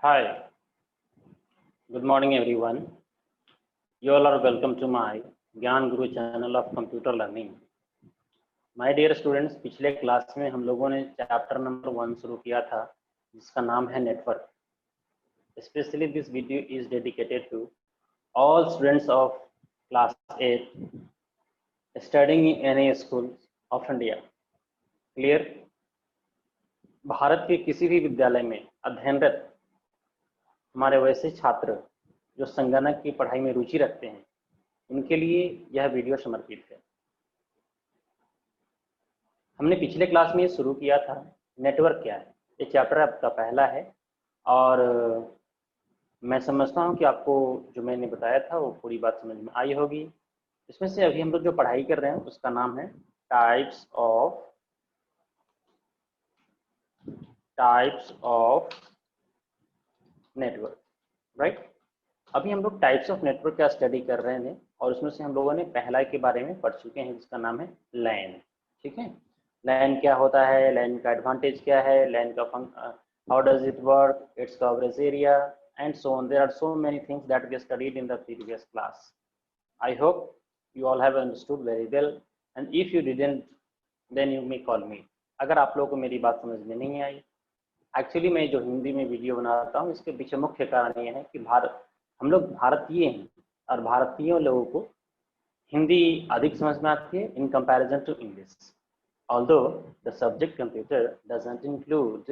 Hi, good morning everyone. You all are welcome to my Gyan Guru channel of computer learning. My dear students, पिछले class में हम लोगों ने chapter number 1 शुरू किया था जिसका नाम है network. Specially this video is dedicated to all students of class 8 studying in any school of India. Clear? Bharat के किसी भी विद्यालय में अध्ययनरत हमारे वैसे छात्र जो संगणक की पढ़ाई में रुचि रखते हैं उनके लिए यह वीडियो समर्पित है। हमने पिछले क्लास में ये शुरू किया था नेटवर्क क्या है। ये चैप्टर आपका पहला है और मैं समझता हूँ कि आपको जो मैंने बताया था वो पूरी बात समझ में आई होगी। इसमें से अभी हम लोग जो पढ़ाई कर रहे हैं उसका नाम है टाइप्स ऑफ नेटवर्क, राइट। अभी हम लोग टाइप्स ऑफ नेटवर्क का स्टडी कर रहे हैं और उसमें से हम लोगों ने पहला के बारे में पढ़ चुके हैं जिसका नाम है लैन। ठीक है, लैन क्या होता है, लैन का एडवांटेज क्या है, लैन का how does it work, its coverage area and so on. There are so many things that we studied in the previous class. I hope you all have understood very well, and if you didn't then you may call me। अगर आप लोगों को मेरी बात समझ में नहीं आई, actually मैं जो हिंदी में वीडियो बनाता हूँ इसके पीछे मुख्य कारण ये है कि हम लोग भारतीय हैं और भारतीय लोगों को हिंदी अधिक समझ में आती है in comparison to English. Although the subject computer doesn't include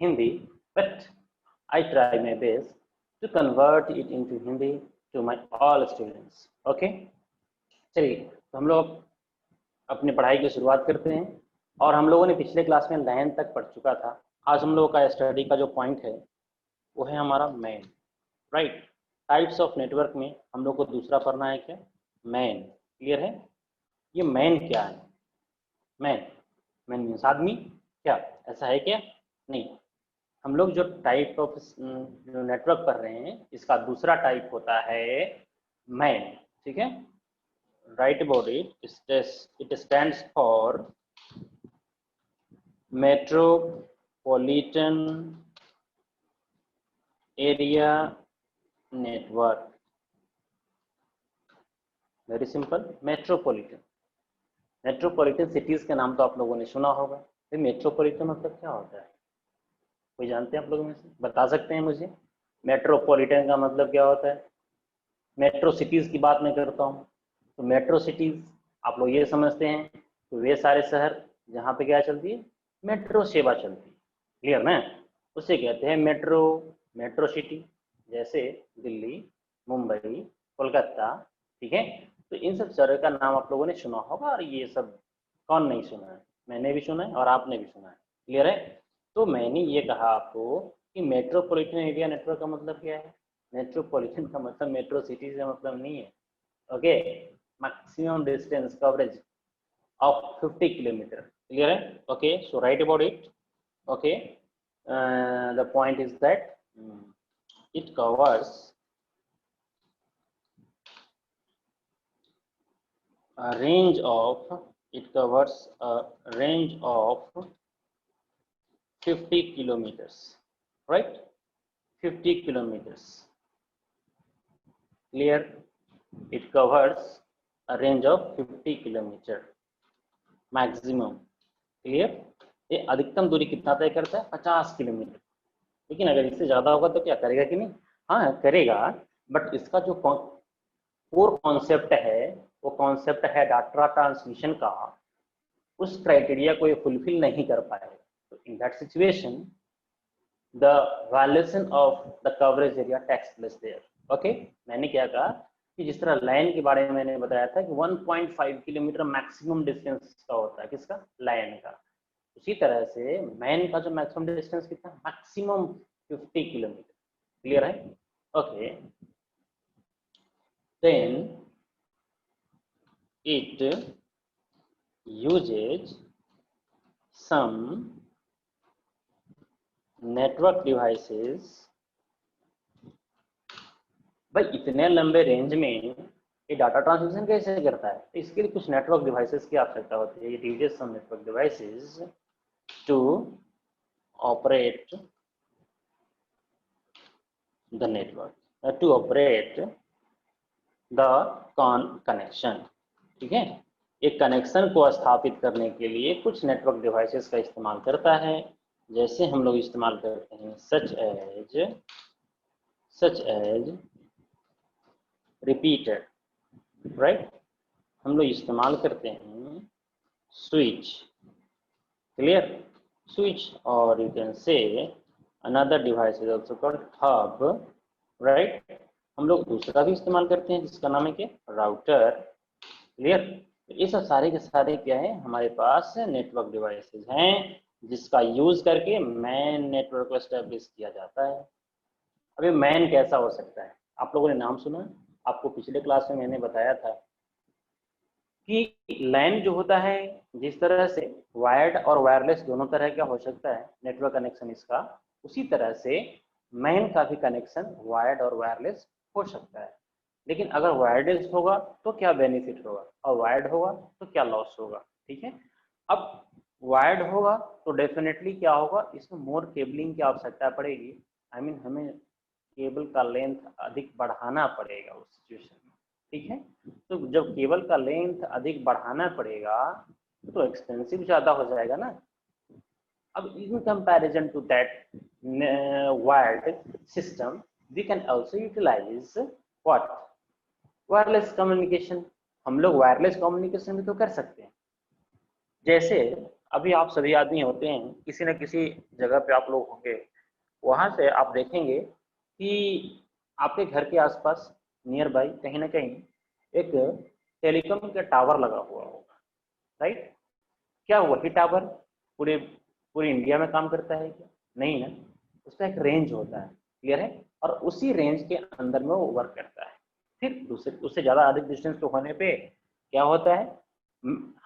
Hindi, but I try my best to convert it into Hindi to my all students. Okay, चलिए तो हम लोग अपनी पढ़ाई की शुरुआत करते हैं। और हम लोगों ने पिछले क्लास में लैन तक पढ़ चुका था। आज हम लोगों का स्टडी का जो पॉइंट है वो है हमारा man, right. Types of network में हम लोग को दूसरा पढ़ना है क्या, मैन। क्लियर है? ये मैन क्या है? मैन मीन्स आदमी क्या? ऐसा है क्या? नहीं, हम लोग जो टाइप ऑफ जो नेटवर्क पढ़ रहे हैं इसका दूसरा टाइप होता है मैन। ठीक है, right about it stands for metropolitan area network. Very simple, metropolitan cities के नाम तो आप लोगों ने सुना होगा। फिर मेट्रोपॉलिटन मतलब क्या होता है, कोई जानते हैं आप लोगों में से? बता सकते हैं मुझे मेट्रोपॉलिटन का मतलब क्या होता है? मेट्रो सिटीज की बात मैं करता हूँ तो मेट्रो सिटीज आप लोग ये समझते हैं तो वे सारे शहर जहाँ पे क्या चलती है, मेट्रो सेवा चलती है। क्लियर ना? उसे कहते हैं मेट्रो सिटी, जैसे दिल्ली, मुंबई, कोलकाता। ठीक है, तो इन सब शहरों का नाम आप लोगों ने सुना होगा और ये सब कौन नहीं सुना है? मैंने भी सुना है और आपने भी सुना है। क्लियर है? तो मैंने ये कहा आपको कि मेट्रोपॉलिटन एरिया नेटवर्क का मतलब क्या है। मेट्रोपॉलिटन का मतलब मेट्रो सिटी से मतलब नहीं है। Okay, maximum distance coverage of 50 kilometer। Clear है? Okay, so write about it। Okay, the point is that it covers a range of 50 kilometers, right? 50 kilometers। Clear? It covers a range of 50 kilometer maximum. Clear? ये अधिकतम दूरी कितना तय करता है? 50 kilometre. लेकिन अगर इससे ज्यादा होगा तो क्या करेगा कि नहीं? हाँ करेगा, बट इसका जो कोर कॉन्सेप्ट है वो कॉन्सेप्ट है डाटा ट्रांसमिशन का, उस क्राइटेरिया को ये फुलफिल नहीं कर पाएगा। तो in that situation the valuation of the coverage area takes place there. Okay, मैंने क्या कहा कि जिस तरह लाइन के बारे में मैंने बताया था कि 1.5 किलोमीटर मैक्सिमम डिस्टेंस का होता है, किसका? लाइन का। उसी तरह से मैन का जो मैक्सिमम डिस्टेंस कितना? Maximum 50 kilometre. क्लियर है? Okay, then it uses some network devices. भाई इतने लंबे रेंज में ये डाटा ट्रांसमिशन कैसे करता है? इसके लिए कुछ नेटवर्क डिवाइसेस की आवश्यकता होती है। It uses some network devices to operate the network to operate the connection. ठीक है, एक कनेक्शन को स्थापित करने के लिए कुछ नेटवर्क डिवाइसेस का इस्तेमाल करता है। जैसे हम लोग इस्तेमाल करते हैं सच एज रिपीटर, राइट। हम लोग इस्तेमाल करते हैं स्विच, क्लियर, स्विच, और you can say another device is also called hub, right. हम लोग दूसरा भी इस्तेमाल करते हैं जिसका नाम है क्या, राउटर, क्लियर। ये सब सारे के सारे क्या है, हमारे पास नेटवर्क डिवाइसेस हैं जिसका यूज करके मैन नेटवर्क को एस्टेब्लिश किया जाता है। अभी मैन कैसा हो सकता है, आप लोगों ने नाम सुना, आपको पिछले क्लास में मैंने बताया था कि लैन जो होता है, जिस तरह से वायर्ड और वायरलेस दोनों तरह का हो सकता है नेटवर्क कनेक्शन इसका, उसी तरह से मैन का भी कनेक्शन वायर्ड और वायरलेस हो सकता है। लेकिन अगर वायरलेस होगा तो क्या बेनिफिट होगा, और वायर्ड होगा तो क्या लॉस होगा, ठीक है। अब वायर्ड होगा तो डेफिनेटली क्या होगा, इसमें मोर केबलिंग की आवश्यकता पड़ेगी। आई मीन हमें केबल का लेंथ अधिक बढ़ाना पड़ेगा उस सिचुएशन में, ठीक है। तो जब केबल का लेंथ अधिक बढ़ाना पड़ेगा तो एक्सपेंसिव ज़्यादा हो जाएगा ना। अब in comparison to that wired system we can also utilise what, wireless communication. हम लोग वायरलेस कम्युनिकेशन भी तो कर सकते हैं। जैसे अभी आप सभी आदमी होते हैं, किसी न किसी जगह पे आप लोग होंगे, वहाँ से आप देखेंगे कि आपके घर के आसपास नियर बाई कहीं ना कहीं एक टेलीकॉम का टावर लगा हुआ होगा, राइट। क्या वही टावर पूरे पूरे इंडिया में काम करता है क्या, नहीं ना। उसका एक रेंज होता है, क्लियर है, और उसी रेंज के अंदर में वो वर्क करता है। फिर दूसरे उससे ज़्यादा अधिक डिस्टेंस पे होने पे क्या होता है,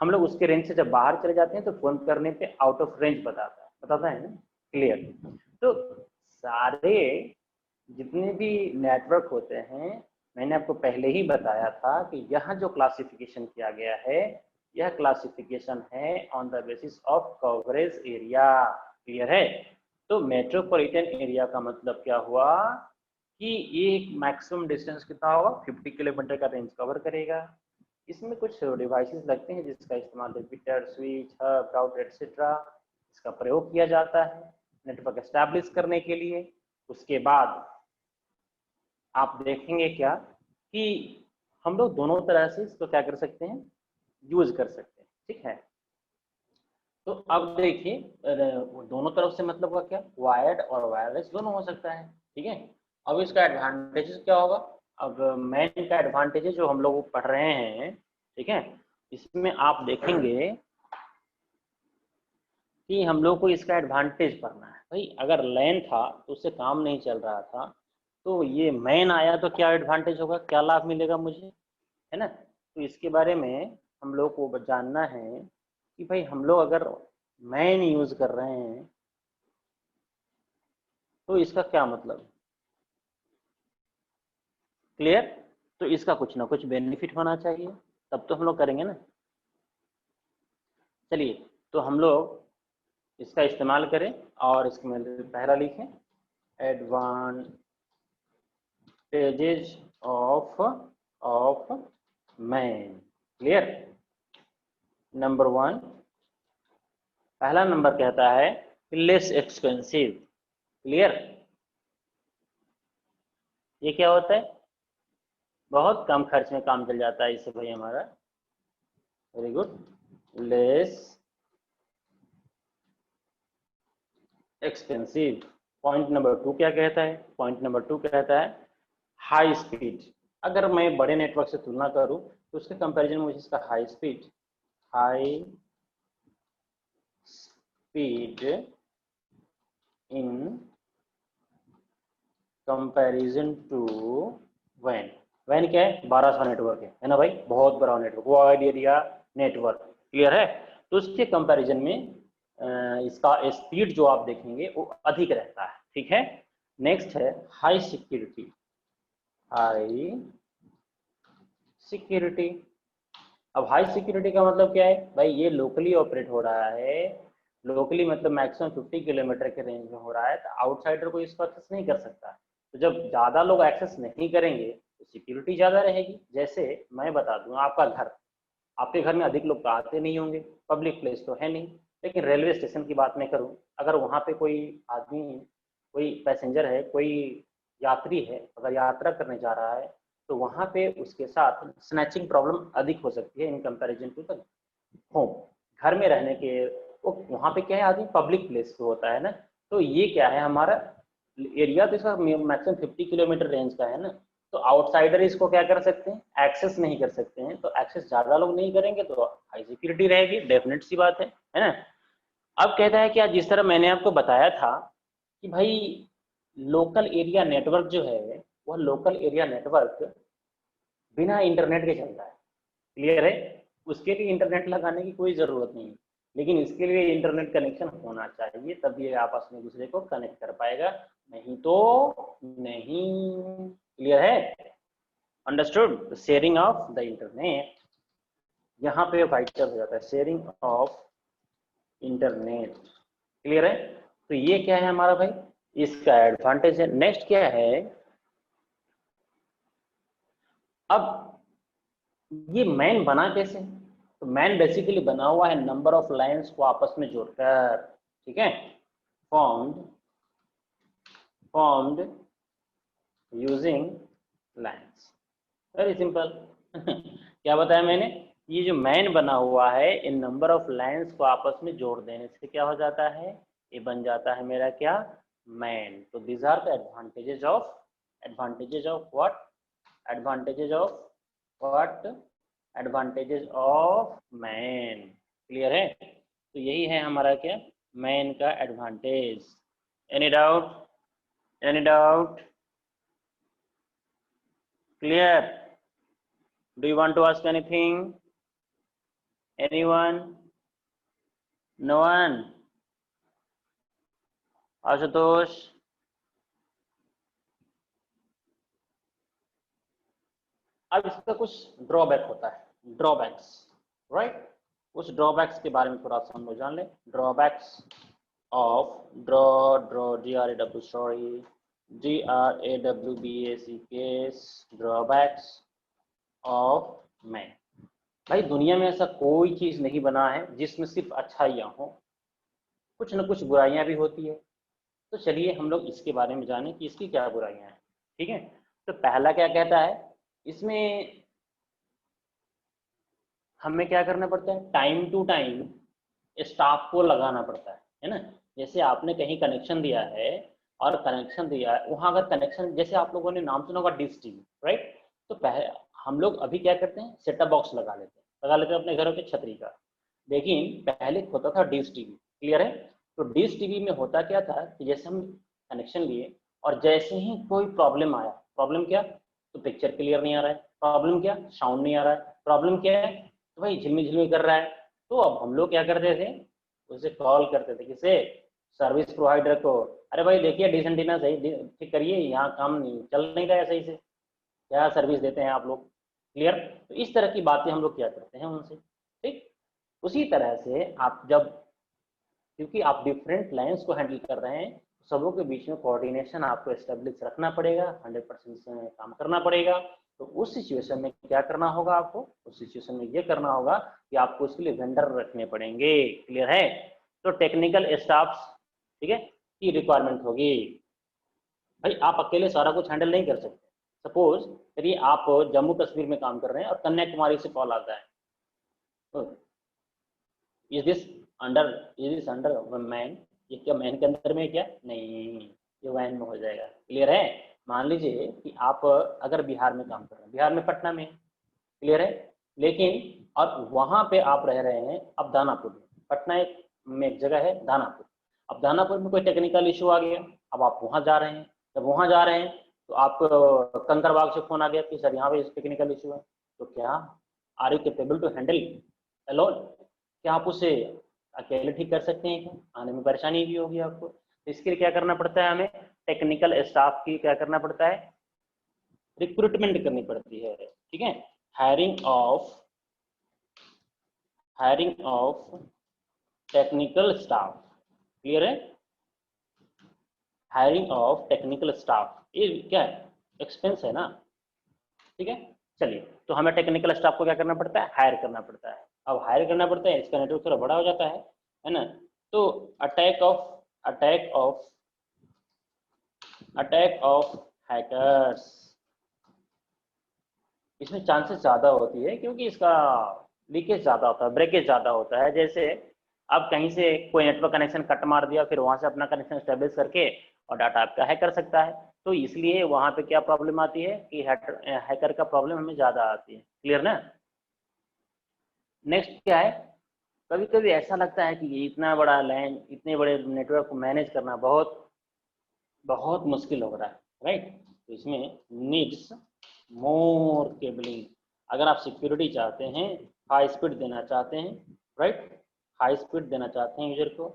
हम लोग उसके रेंज से जब बाहर चले जाते हैं तो फोन करने पे आउट ऑफ रेंज बताता है ना, क्लियर। तो सारे जितने भी नेटवर्क होते हैं, मैंने आपको पहले ही बताया था कि यह जो क्लासिफिकेशन किया गया है, यह क्लासिफिकेशन है on the basis of coverage area, clear है। तो मेट्रोपॉलिटन एरिया का मतलब क्या हुआ कि ये मैक्सिमम डिस्टेंस कितना होगा, 50 किलोमीटर का रेंज कवर करेगा। इसमें कुछ डिवाइसेस लगते हैं जिसका इस्तेमाल repeater, switch, hub, router etcetera इसका प्रयोग किया जाता है नेटवर्क एस्टैब्लिश करने के लिए। उसके बाद आप देखेंगे क्या कि हम लोग दोनों तरह से इसको क्या कर सकते हैं, यूज कर सकते हैं, ठीक है। तो अब देखिए दोनों तरफ से मतलब का क्या, वायर्ड और वायरलेस दोनों हो सकता है, ठीक है। अब इसका एडवांटेजेस क्या होगा, अब मेन का एडवांटेज जो हम लोग पढ़ रहे हैं, ठीक है, इसमें आप देखेंगे कि हम लोग को इसका एडवांटेज पढ़ना है। भाई अगर लैन था तो उससे काम नहीं चल रहा था, तो ये मैन आया तो क्या एडवांटेज होगा, क्या लाभ मिलेगा मुझे, है ना। तो इसके बारे में हम लोग को जानना है कि भाई हम लोग अगर मैन यूज कर रहे हैं तो इसका क्या मतलब, क्लियर। तो इसका कुछ ना कुछ बेनिफिट होना चाहिए, तब तो हम लोग करेंगे ना। चलिए, तो हम लोग इसका इस्तेमाल करें और इसमें पहला लिखें, advantages of MAN, clear. Number 1, पहला नंबर कहता है लेस एक्सपेंसिव, क्लियर। ये क्या होता है, बहुत कम खर्च में काम चल जाता है इससे भाई हमारा, very good. Less expensive. Point number 2 क्या कहता है, पॉइंट नंबर 2 कहता है हाई स्पीड। अगर मैं बड़े नेटवर्क से तुलना करूं तो उसके कंपैरिजन में मुझे इसका high speed in comparison to वैन। वैन क्या है, 1200 नेटवर्क है ना भाई, बहुत बड़ा network, wide area network, clear है। तो उसके कंपैरिजन में इसका स्पीड जो आप देखेंगे वो अधिक रहता है, ठीक है। नेक्स्ट है हाई सिक्योरिटी, हाई सिक्योरिटी। अब हाई सिक्योरिटी का मतलब क्या है भाई, ये लोकली ऑपरेट हो रहा है, लोकली मतलब मैक्सिमम 50 किलोमीटर के रेंज में हो रहा है, तो आउटसाइडर को इसको एक्सेस नहीं कर सकता, तो जब ज़्यादा लोग एक्सेस नहीं करेंगे तो सिक्योरिटी ज़्यादा रहेगी। जैसे मैं बता दूँ, आपका घर, आपके घर में अधिक लोग तो आते नहीं होंगे, पब्लिक प्लेस तो है नहीं, लेकिन रेलवे स्टेशन की बात मैं करूँ, अगर वहाँ पे कोई आदमी, कोई पैसेंजर है, कोई यात्री है, अगर यात्रा करने जा रहा है, तो वहाँ पे उसके साथ स्नैचिंग प्रॉब्लम अधिक हो सकती है in comparison to the home. घर में रहने के, वो वहाँ पे क्या है, आदमी पब्लिक प्लेस पे होता है ना, तो ये क्या है हमारा एरिया, तो इसका मैक्सिमम 50 किलोमीटर रेंज का है ना, तो आउटसाइडर इसको क्या कर सकते हैं, एक्सेस नहीं कर सकते हैं, तो एक्सेस ज़्यादा लोग नहीं करेंगे तो हाई सिक्योरिटी रहेगी, डेफिनेट सी बात है ना। अब कहता है कि जिस तरह मैंने आपको बताया था कि भाई लोकल एरिया नेटवर्क जो है, वह लोकल एरिया नेटवर्क बिना इंटरनेट के चलता है, क्लियर है। उसके लिए इंटरनेट लगाने की कोई ज़रूरत नहीं है, लेकिन इसके लिए इंटरनेट कनेक्शन होना चाहिए, तब ये आपस में दूसरे को कनेक्ट कर पाएगा, नहीं तो नहीं। क्लियर है, understood. Sharing of the internet यहाँ पे वाइटल हो जाता है, शेयरिंग ऑफ इंटरनेट। क्लियर है, तो ये क्या है हमारा भाई, इसका एडवांटेज है। नेक्स्ट क्या है, अब ये मैन बना कैसे, तो मैन बेसिकली बना हुआ है नंबर ऑफ लाइंस को आपस में जोड़कर, ठीक है, formed formed using lines, very simple. क्या बताया मैंने, ये जो मैन बना हुआ है, इन नंबर ऑफ लाइंस को आपस में जोड़ देने से क्या हो जाता है, ये बन जाता है मेरा क्या, मैन। तो these are the advantages of what, advantages of what, advantages of MAN. Clear है, तो यही है हमारा क्या, मैन का advantage. Any doubt, any doubt, clear? Do you want to ask anything, anyone? No one? Ashutosh? अब इसका कुछ ड्रॉबैक होता है, ड्रॉबैक्स, राइट। उस ड्रॉबैक्स के बारे में थोड़ा सा हम लोग जान लें। Drawbacks of DRAW, sorry, DRAWBACK, drawbacks of man. भाई दुनिया में ऐसा कोई चीज नहीं बना है जिसमें सिर्फ अच्छाइयाँ हो, कुछ न कुछ बुराइयां भी होती है। तो चलिए हम लोग इसके बारे में जानें कि इसकी क्या बुराइयां हैं, ठीक है। तो पहला क्या कहता है, इसमें हमें क्या करना पड़ता है, टाइम टू टाइम स्टाफ को लगाना पड़ता है ना। जैसे आपने कहीं कनेक्शन दिया है, और कनेक्शन दिया है वहाँ, अगर कनेक्शन, जैसे आप लोगों ने नाम सुना होगा डिश टीवी, राइट। तो पहले हम लोग अभी क्या करते हैं, सेटअप बॉक्स लगा लेते हैं अपने घरों के छतरी का, लेकिन पहले होता था डिश टीवी। क्लियर है, तो डिश टीवी में होता क्या था कि जैसे हम कनेक्शन लिए, और जैसे ही कोई प्रॉब्लम आया, प्रॉब्लम क्या, तो पिक्चर क्लियर नहीं आ रहा है, प्रॉब्लम क्या, साउंड नहीं आ रहा है, प्रॉब्लम क्या है, तो भाई झिलमिल झिलमिल कर रहा है। तो अब हम लोग क्या करते थे, उसे कॉल करते थे, किसे, सर्विस प्रोवाइडर को। अरे भाई देखिए डिश एंटीना सही ठीक करिए, यहाँ काम नहीं चल नहीं रहा है सही से, क्या सर्विस देते हैं आप लोग। क्लियर, तो इस तरह की बातें हम लोग क्या करते हैं उनसे, ठीक। उसी तरह से आप जब, क्योंकि आप डिफरेंट लाइन्स को हैंडल कर रहे हैं, सबों के बीच में कोऑर्डिनेशन आपको एस्टेब्लिश रखना पड़ेगा, 100% से काम करना पड़ेगा। तो उस सिचुएशन में क्या करना होगा आपको, उस सिचुएशन में ये करना होगा कि आपको उसके लिए वेंडर रखने पड़ेंगे। क्लियर है, तो टेक्निकल स्टाफ, ठीक है, की रिक्वायरमेंट होगी। भाई आप अकेले सारा कुछ हैंडल नहीं कर सकते। सपोज करिए आप जम्मू कश्मीर में काम कर रहे हैं और कन्याकुमारी से कॉल आता है, is this under, is this under man, ये क्या मैन के अंदर में क्या, नहीं, ये वैन में हो जाएगा। क्लियर है, मान लीजिए कि आप अगर बिहार में काम कर रहे हैं, बिहार में पटना में, क्लियर है, लेकिन और वहां पे आप रह रहे हैं अब दानापुर में, पटना में एक जगह है दानापुर, अब दानापुर में कोई टेक्निकल इशू आ गया, अब आप वहां जा रहे हैं, जब वहां जा रहे हैं तो आप कंकरबाग से फोन आ गया कि सर यहाँ पे टेक्निकल इशू है, तो क्या are you capable to handle alone, क्या आप उसे अकेले ठीक कर सकते हैं क्या, आने में परेशानी भी होगी आपको। तो इसके लिए क्या करना पड़ता है, हमें टेक्निकल स्टाफ की क्या करना पड़ता है, रिक्रूटमेंट करनी पड़ती है, ठीक है। Hiring of technical staff, clear है, हायरिंग ऑफ टेक्निकल स्टाफ, ये क्या है, एक्सपेंस है ना, ठीक है। चलिए, तो हमें टेक्निकल स्टाफ को क्या करना पड़ता है, हायर करना पड़ता है। अब हायर करना पड़ता है, इसका नेटवर्क थोड़ा बड़ा हो जाता है ना। तो अटैक ऑफ हैकर्स, इसमें चांसेस ज़्यादा होती है क्योंकि इसका लीकेज ज़्यादा होता है, ब्रेकेज ज़्यादा होता है। जैसे आप कहीं से कोई नेटवर्क कनेक्शन कट मार दिया, फिर वहाँ से अपना कनेक्शन स्टेब्लिश करके और डाटा आपका हैक कर सकता है। तो इसलिए वहाँ पे क्या प्रॉब्लम आती है कि हैकर का प्रॉब्लम हमें ज़्यादा आती है। क्लियर ना। नेक्स्ट क्या है, कभी कभी ऐसा लगता है कि ये इतना बड़ा लैन, इतने बड़े नेटवर्क को मैनेज करना बहुत बहुत मुश्किल हो रहा है, राइट। तो इसमें नीड्स मोर केबलिंग। अगर आप सिक्योरिटी चाहते हैं, हाई स्पीड देना चाहते हैं, राइट, हाई स्पीड देना चाहते हैं यूजर को,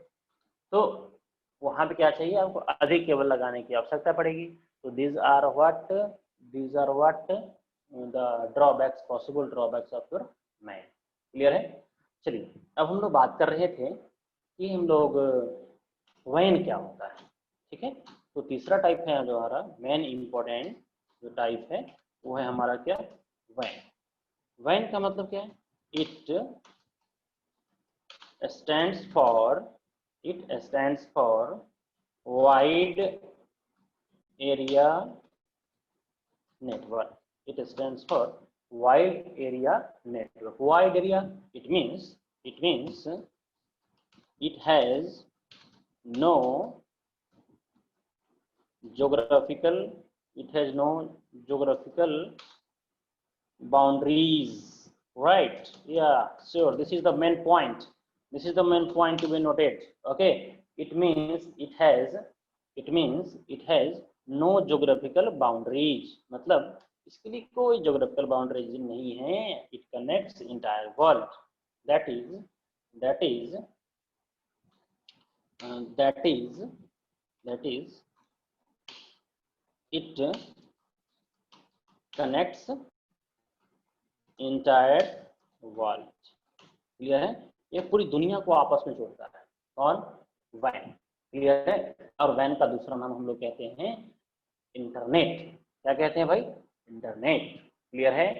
तो वहाँ पे क्या चाहिए, आपको अधिक केबल लगाने की आवश्यकता पड़ेगी। तो these are what the drawbacks, possible drawbacks of your MAN. Clear है। चलिए, अब हम लोग बात कर रहे थे कि हम लोग वैन क्या होता है, ठीक है। तो तीसरा टाइप है जो हमारा मेन इम्पोर्टेंट जो टाइप है वो है हमारा क्या, वैन। वैन का मतलब क्या है, it stands for wide area network. It stands for wide area network. Wide area, it means it has no geographical boundaries, right. Yeah, sure, this is the main point, to be noted. Okay, it means it has no geographical boundaries, मतलब इसके लिए कोई geographical boundaries नहीं है। it connects entire world, that is that is it connects entire world। Clear है, ये पूरी दुनिया को आपस में जोड़ता है। कौन, वैन। क्लियर है। और वैन का दूसरा नाम हम लोग कहते हैं इंटरनेट। क्या कहते हैं भाई, इंटरनेट। क्लियर है।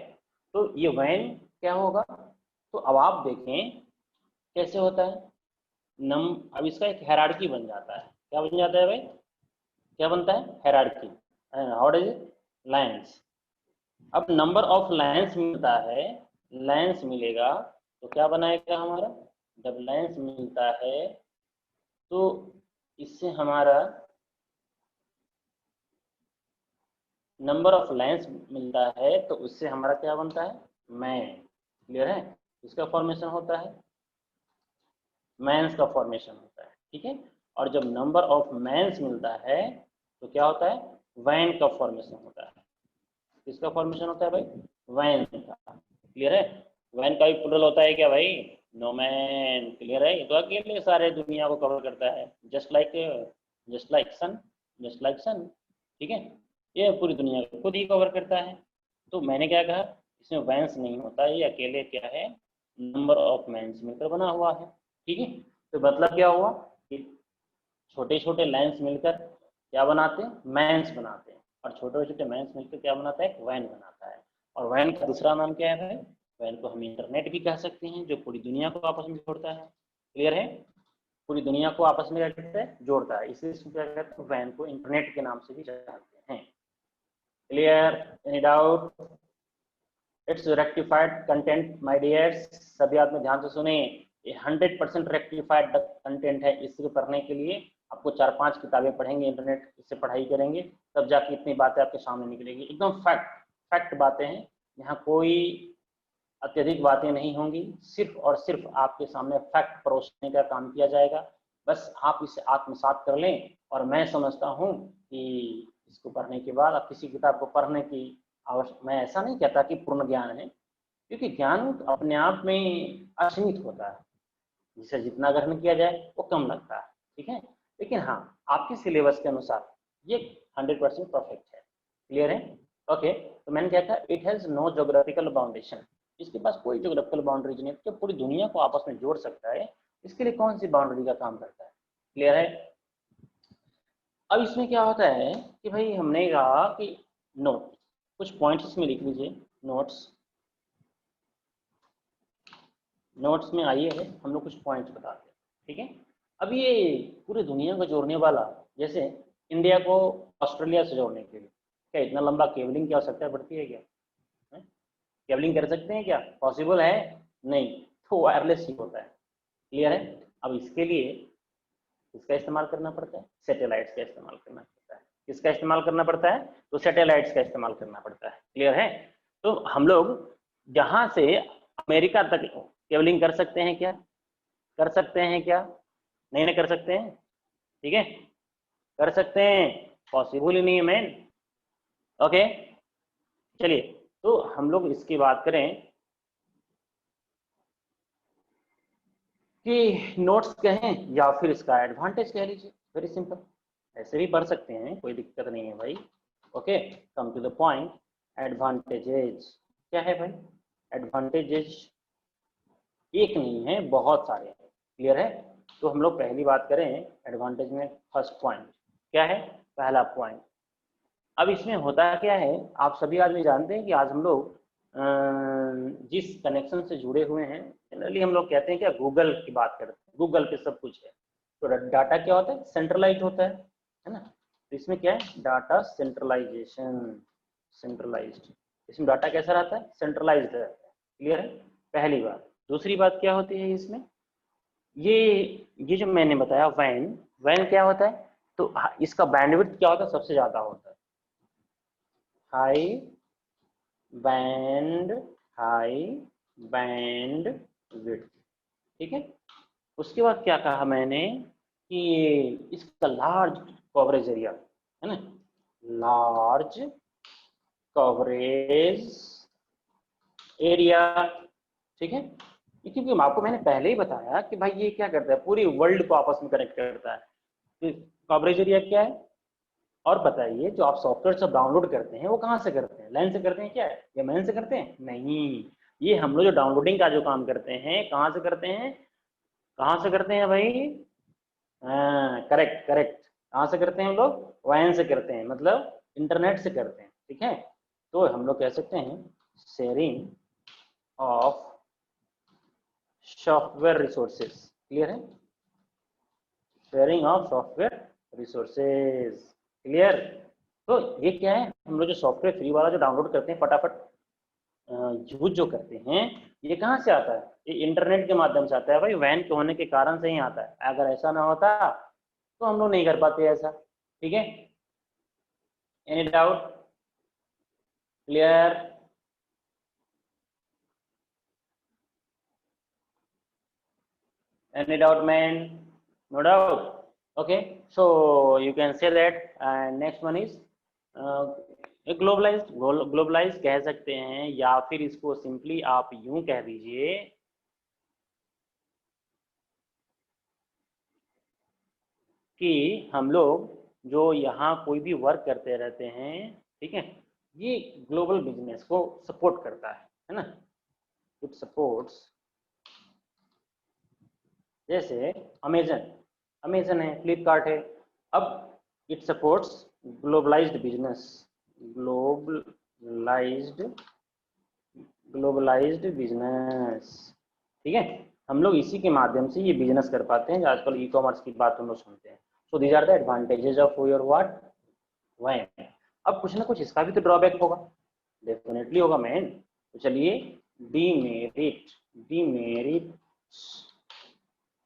तो ये वैन क्या होगा, तो अब आप देखें कैसे होता है। अब इसका एक हायरार्की बन जाता है। क्या बन जाता है भाई, क्या बनता है, hierarchy. How is it, lines. अब नंबर ऑफ लाइन्स मिलता है, लाइन्स मिलेगा तो क्या बनाएगा हमारा, जब लाइन्स मिलता है तो इससे हमारा नंबर ऑफ लाइन्स मिलता है तो उससे हमारा क्या बनता है, मैन। क्लियर है। इसका फॉर्मेशन होता है, मैन्स का फॉर्मेशन होता है, ठीक है। और जब नंबर ऑफ मैन्स मिलता है तो क्या होता है, वैन का फॉर्मेशन होता है। किसका फॉर्मेशन होता है भाई, वैन का। क्लियर है। वैन का भी प्लूरल होता है क्या भाई, नो मैन। क्लियर है। ये तो अकेले सारे दुनिया को कवर करता है, जस्ट लाइक सन। ठीक है, ये पूरी दुनिया को खुद ही कवर करता है। तो मैंने क्या कहा, इसमें वैंस नहीं होता, ये अकेले क्या है, नंबर ऑफ मैन्स मिलकर बना हुआ है। ठीक है। तो मतलब क्या हुआ कि छोटे छोटे लाइन्स मिलकर क्या बनाते हैं, मैन्स बनाते हैं, और छोटे छोटे मैन्स मिलकर क्या बनाता है, वैन बनाता है। और वैन का दूसरा नाम क्या है भाई, वैन को हम इंटरनेट भी कह सकते हैं, जो पूरी दुनिया को आपस में जोड़ता है। क्लियर है। पूरी दुनिया को आपस में क्या कहते हैं, जोड़ता है, इसलिए क्या कहते हैं, वैन को इंटरनेट के नाम से भी जानते हैं। Clear, any doubt. It's rectified content my dears, सभी आदमी ध्यान से सुने। ये 100% रेक्टिफाइड कंटेंट है। इसको करने के लिए आपको 4-5 किताबें पढ़ेंगे, इंटरनेट से पढ़ाई करेंगे, तब जाके इतनी बातें आपके सामने निकलेगी। एकदम फैक्ट बातें हैं, यहाँ कोई अत्यधिक बातें नहीं होंगी, सिर्फ और सिर्फ आपके सामने फैक्ट परोसने का काम किया जाएगा। बस आप इसे आत्मसात कर लें। और मैं समझता हूँ कि इसको पढ़ने के बाद आप किसी किताब को पढ़ने की मैं ऐसा नहीं कहता कि पूर्ण ज्ञान है, क्योंकि ज्ञान अपने आप में असीमित होता है, जिसे जितना ग्रहण किया जाए वो कम लगता है। ठीक है। लेकिन हाँ, आपके सिलेबस के अनुसार ये 100% परफेक्ट है। क्लियर है। ओके। तो मैंने क्या था, इट हैज नो ज्योग्राफिकल बाउंडेशन, इसके पास कोई ज्योग्राफिकल बाउंड्रीज नहीं है, तो पूरी दुनिया को आपस में जोड़ सकता है। इसके लिए कौन सी बाउंड्री का काम करता है। क्लियर है। अब इसमें क्या होता है कि भाई हमने कहा कि नोट, कुछ पॉइंट्स इसमें लिख लीजिए। नोट्स में आइए है हम लोग कुछ पॉइंट्स बताते हैं, ठीक है। अब ये पूरी दुनिया को जोड़ने वाला, जैसे इंडिया को ऑस्ट्रेलिया से जोड़ने के लिए क्या इतना लंबा केबलिंग की आवश्यकता पड़ती है क्या? केबलिंग कर सकते हैं क्या? पॉसिबल है? नहीं, तो वायरलेस ही होता है। क्लियर है? अब इसके लिए इसका इस्तेमाल करना पड़ता है, सैटेलाइट्स का इस्तेमाल करना पड़ता है। किसका इस्तेमाल करना पड़ता है? तो सैटेलाइट्स का इस्तेमाल करना पड़ता है। क्लियर है? तो हम लोग यहाँ से अमेरिका तक केबलिंग कर सकते हैं क्या? कर सकते हैं क्या? नहीं नहीं कर सकते हैं, ठीक है, कर सकते हैं, पॉसिबल ही नहीं है मैन। ओके, चलिए, तो हम लोग इसकी बात करें कि नोट्स कहें या फिर इसका एडवांटेज कह लीजिए, वेरी सिंपल, ऐसे भी पढ़ सकते हैं, कोई दिक्कत नहीं है भाई। Okay, come to the point. Advantages क्या है भाई? एडवांटेजेस एक नहीं है, बहुत सारे हैं। क्लियर है? तो हम लोग पहली बात करें एडवांटेज में, फर्स्ट पॉइंट क्या है? पहला पॉइंट, अब इसमें होता क्या है, आप सभी आदमी जानते हैं कि आज हम लोग जिस कनेक्शन से जुड़े हुए हैं, जनरली हम लोग कहते हैं क्या, गूगल की बात करते हैं, गूगल पे सब कुछ है। तो डाटा क्या होता है? सेंट्रलाइज होता है ना। तो इसमें क्या है? Data centralisation, centralised. इसमें डाटा कैसा रहता है? सेंट्रलाइज्ड रहता है। क्लियर है? पहली बात। दूसरी बात क्या होती है इसमें, ये जो मैंने बताया वैन, वैन क्या होता है? तो इसका बैंडविड्थ क्या होता है? सबसे ज्यादा होता है, high band, high band width, ठीक है। उसके बाद क्या कहा मैंने कि इसका लार्ज कवरेज एरिया है ना, लार्ज कवरेज एरिया, ठीक है। क्योंकि आपको मैंने पहले ही बताया कि भाई ये क्या करता है, पूरी वर्ल्ड को आपस में कनेक्ट करता है। कवरेज एरिया क्या है? और बताइए, जो आप सॉफ्टवेयर सब डाउनलोड करते हैं वो कहाँ से करते हैं? लैन से करते हैं क्या है, या मैन से करते हैं? नहीं, ये हम लोग जो डाउनलोडिंग का जो काम करते हैं कहाँ से करते हैं? कहाँ से करते हैं भाई? हाँ, करेक्ट करेक्ट। कहाँ से करते हैं हम लोग? वैन से करते हैं, मतलब इंटरनेट से करते हैं, ठीक है। तो हम लोग कह सकते हैं sharing of software resources. Clear है? Sharing of software resources. Clear? तो ये क्या है, हम लोग जो सॉफ्टवेयर फ्री वाला जो डाउनलोड करते हैं फटाफट यूज जो करते हैं, ये कहाँ से आता है? ये इंटरनेट के माध्यम से आता है भाई, वैन के होने के कारण से ही आता है। अगर ऐसा ना होता तो हम लोग नहीं कर पाते ऐसा, ठीक है। Any doubt? Clear? Any doubt, man? No doubt. Okay, so you can say that. And next one is globalise, globalise कह सकते हैं, या फिर इसको सिंपली आप यूं कह दीजिए कि हम लोग जो यहाँ कोई भी वर्क करते रहते हैं, ठीक है, ये ग्लोबल बिजनेस को सपोर्ट करता है ना। इट सपोर्ट्स, जैसे अमेजन, अमेजन है, फ्लिपकार्ट है। अब it supports globalised business, globalised, globalised business, ठीक है। हम लोग इसी के माध्यम से ये बिजनेस कर पाते हैं। आजकल ई कॉमर्स की बात हम लोग सुनते हैं। So these are the advantages of your what, वैन। अब कुछ ना कुछ इसका भी तो ड्रॉबैक होगा, डेफिनेटली होगा मैन। तो चलिए, demerit, demerit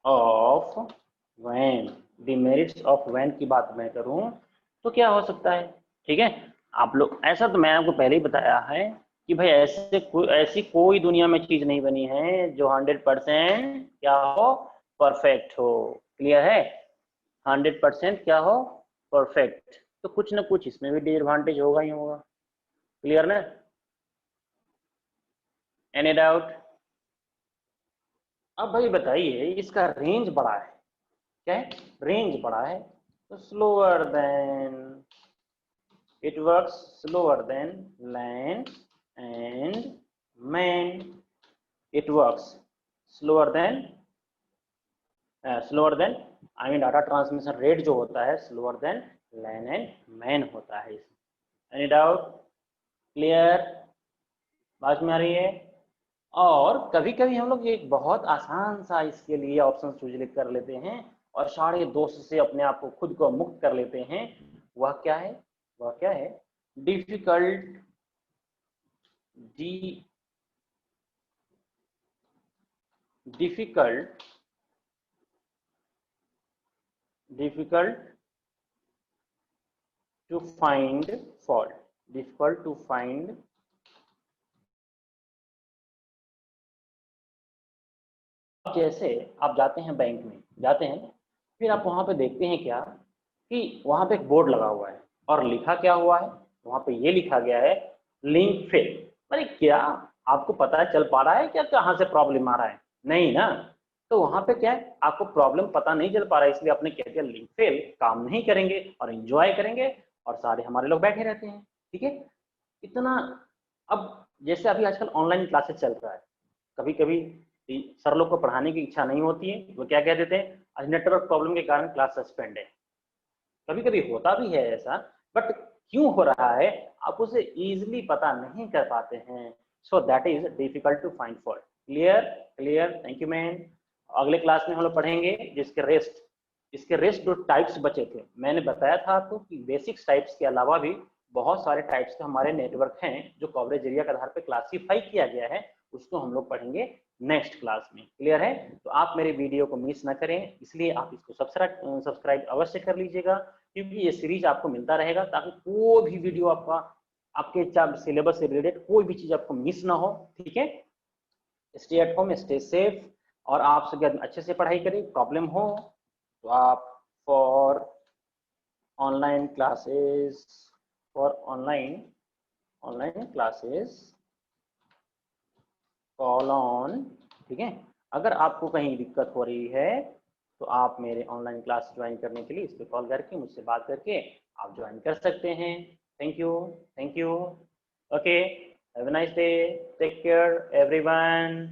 of van, demerits of van की बात मैं करूं तो क्या हो सकता है, ठीक है। आप लोग, ऐसा तो मैं आपको पहले ही बताया है कि भाई ऐसी कोई दुनिया में चीज नहीं बनी है जो 100% क्या हो, परफेक्ट हो। क्लियर है? 100% क्या हो, परफेक्ट। तो कुछ ना कुछ इसमें भी डिसएडवांटेज होगा ही होगा। क्लियर ना? Any doubt? अब भाई बताइए, इसका रेंज बड़ा है, क्या है? रेंज बड़ा है। तो slower then, it works slower than LAN and MAN. It works slower than slower than, I mean data transmission rate जो होता है slower than LAN and MAN होता है इसमें। Any doubt? क्लियर? बात में आ रही है? और कभी कभी हम लोग एक बहुत आसान सा इसके लिए ऑप्शन चूज कर लेते हैं और सारे दोस्त से अपने आप को खुद को मुक्त कर लेते हैं। वह क्या है? वह क्या है? Difficult difficult to find fault. Difficult to find. जैसे आप जाते हैं बैंक में, जाते हैं, फिर आप वहां पे देखते हैं क्या कि वहां पे एक बोर्ड लगा हुआ है और लिखा क्या हुआ है? वहां पे ये लिखा गया है लिंक फेल। अरे क्या आपको पता चल पा रहा है क्या कहाँ से प्रॉब्लम आ रहा है? नहीं ना। तो वहां पे क्या है, आपको प्रॉब्लम पता नहीं चल पा रहा है, इसलिए आपने क्या किया, लिंक फेल, काम नहीं करेंगे और एंजॉय करेंगे और सारे हमारे लोग बैठे रहते हैं। ठीक है, इतना। अब जैसे अभी आजकल ऑनलाइन क्लासेस चल रहा है, कभी कभी सर लोग को पढ़ाने की इच्छा नहीं होती है, वो क्या कह देते हैं, आज नेटवर्क प्रॉब्लम के कारण क्लास सस्पेंड है। कभी कभी होता भी है ऐसा, बट क्यों हो रहा है आप उसे इजीली पता नहीं कर पाते हैं। So that is difficult to find fault. Clear? Clear, thank you man. अगले क्लास में हम लोग पढ़ेंगे जिसके रेस्ट, इसके रेस्ट जो टाइप्स बचे थे, मैंने बताया था आपको कि बेसिक्स टाइप्स के अलावा भी बहुत सारे टाइप्स के हमारे नेटवर्क हैं जो कवरेज एरिया के आधार पर क्लासीफाई किया गया है, उसको हम लोग पढ़ेंगे नेक्स्ट क्लास में। क्लियर है? तो आप मेरे वीडियो को मिस ना करें, इसलिए आप इसको सब्सक्राइब अवश्य कर लीजिएगा, क्योंकि ये सीरीज आपको मिलता रहेगा ताकि कोई भी वीडियो आपका, आपके सिलेबस से रिलेटेड कोई भी चीज आपको मिस ना हो। ठीक है, stay at home, stay safe, और आप सभी अच्छे से पढ़ाई करें। प्रॉब्लम हो तो आप for online classes, for online classes call on. ठीक है, अगर आपको कहीं दिक्कत हो रही है तो आप मेरे ऑनलाइन क्लास ज्वाइन करने के लिए इस पर कॉल करके मुझसे बात करके आप ज्वाइन कर सकते हैं। Thank you, thank you. Okay, have a nice day, take care everyone.